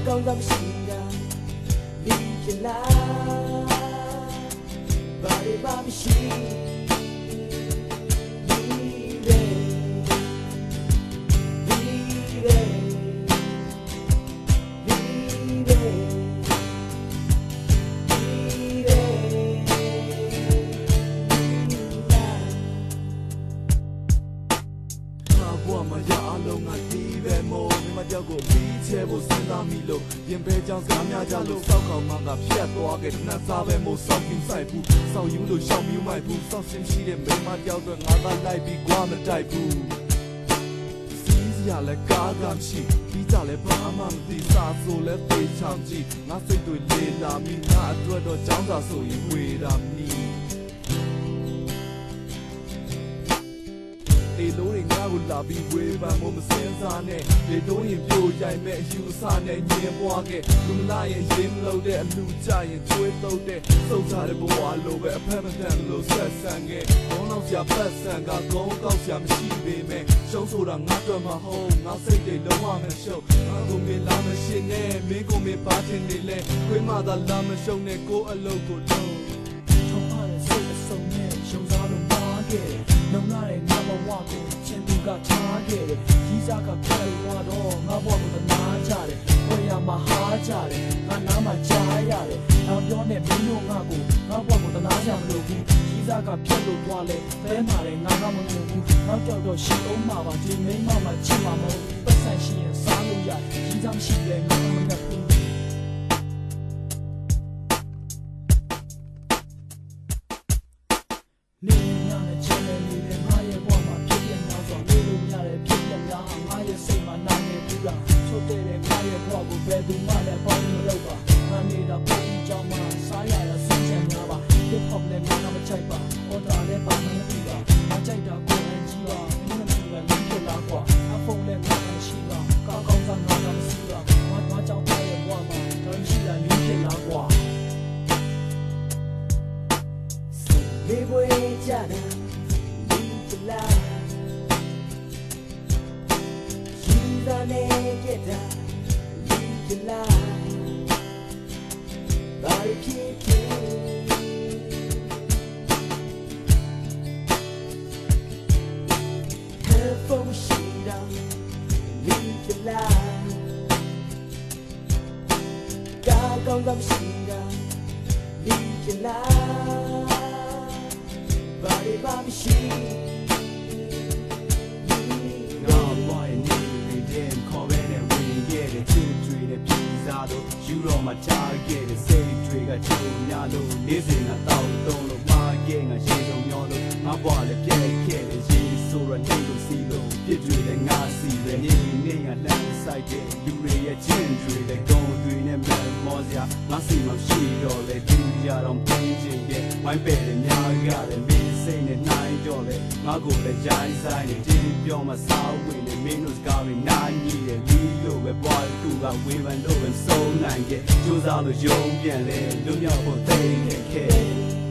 ကောင်းကမရှိတာလီချင်လာဘာတွေပါမရှိကိုပြီးချဲဖို့စဉ်းစားမိလို့ရင်ပဲကြောင်စကားများကြလို့စောက်ခေါင်မကဖြတ်သွားခဲ့နှက်စားပဲမို့စောက်ပြီးဆိုင်ဘူးစောက်ယူလို့ရှောက်မြူးမိုက်ဘူးစောက်စင်ရှိတဲ့မိမတယောက်တော့ငါကလိုက်ပြီးကွာမတိုက်ဘူးစီးစရာလည်းကားကမရှိပြီးကြလည်းဘာမှမသိစားဆိုလည်းသိချောင်ကြည့်ငါစိတ်တွေလေလာမိငါအတွက်တော့ကြောင်းစာဆိုရင်ဝေတာမီလေလိုတွေငါ့ကိုလာပြီးဝေးပန်းမို့မစင်းစားနဲ့လေတိုးရင်ပြိုရိုက်မဲ့အယူအဆနဲ့ညင်ပွားခဲ့လူမလာရင်ရင်မလို့တဲ့အလူကြရင်ကျွေးတုတ်တဲ့စုပ်စားတဲ့ဘဝလိုပဲအဖက်မတန်လို့ဆက်ဆံခဲ့ဘောင်းတော့ဆရာပတ်ဆံကကုန်းကောက်ဆရာမရှိပေမဲ့ရှုံးဆိုတာငါတို့မဟုတ်ငါစိတ်တွေလုံးဝမရှုံးငါကိုမင်းလာမရှင်နဲ့မင်းကိုမင်းပါတင်နေလဲခွေးမသာလာမရှုံးနဲ့ကိုအလုပ်ကိုလုံးထုံးရတဲ့စိတ်အစုံနဲ့ရှုံးစားလို့ပါခဲ့လုံလာတဲ့ငါဘဝကိုချင်းသူကထားခဲ့တယ်ကြီးစားကဖယ်သွားတော့ငါဘဝကိုသနာကြတယ်ဝေးရမှာဟာကြတယ်ငါနားမှာကြားရတယ်အောင်ပြောနဲ့မင်းတို့ငါကိုငါဘဝကိုသနာကြမလို့ဘူးကြီးစားကဖြတ်လို့သွားလဲဖဲမှာတယ်ငါကမငုံဘူးနောက်တော့ရှိအောင်မှာပါဒီမိမမှာချစ်မှာမဟုတ်ပတ်ဆိုင်ရှိရင်စားလို့ရကြီးစားရှိတယ်ငါမငတ်ဘူးနေရတဲ့ချမ်းတဲ့နေတဲ့ငါရဲ့ဘဝမှာဖြစ်ပြများစွာနေလို့ရတဲ့ဖြစ်ပြများဟာငါရဲ့စိတ်မှာနာနေဘူးလားချုပ်တဲ့ငါရဲ့ဘဝကိုဘယ်သူမှလည်းပေါင်းမလုပ်ပါငါနေတာပုံကြောင်မှာစားရတာစမ်းချင်များပါဟစ်ဟော့လည်းငါမချိုက်ပါအော်ဒါလည်းပါမလို့ပါငါကြိုက်တာကိုယ်အကြီးပါမင်းတို့ကလည်းလိမ့်ပြလာကွာအဖုန်းလည်းငါမရှိပါကောင်းကောင်းစားငါကမရှိပါငါကြောင့်တဲ့ဘဝမှာတော်ရှိတာလိမ့်ပြလာကွာလေဘွေကြတာလီချလာယူတာနဲ့ကြတာလီချလာဘာဖြစ်ဖြစ်ဟဲဖုန်းရှိတာလီချလာကာကောင်းကမရှိတာလီချလာဘာတွေပါမရှိငါဘဝရဲ့နေတွေတဲ့ခေါ်ပဲနဲ့ဝင်ခဲ့တဲ့ချစ်တွေနဲ့ပြည်စားလို့ယူတော့မှထားခဲ့တဲ့စိတ်တွေကချစ်လို့များလို့နေ့စဉ်ကတောက်တုံးလို့မှားခဲ့ငါရေစုံမျောလို့ငါဘဝလည်းပြည့်ခဲ့တဲ့ရေဆိုရနေလို့စီလို့ပြစ်တွေလည်းငါစီပဲနေကလှမ်းဆိုင်တဲ့လူတွေရဲ့ချစ်တွေလည်းဂုံတွေနဲ့မမောစရာငါစီမရှိတော့လေဒီရတော့ပြင်းချင်းရဲ့ဝိုင်းပဲ့တဲ့များရတယ်မင်းစိတ်နဲ့နိုင်တော့လေငါကိုလည်းရိုင်းဆိုင်နေတင်းပြောမှစားဝင်နေမင်းတို့စကားတွေနားကြီးတယ်လီလို့ပဲပွားကူကဝေဖန်လို့ပဲစုံနိုင်ရဲ့ကြိုးစားလို့ယုံပြန်လေလွတ်မြောက်ဖို့သိခဲ့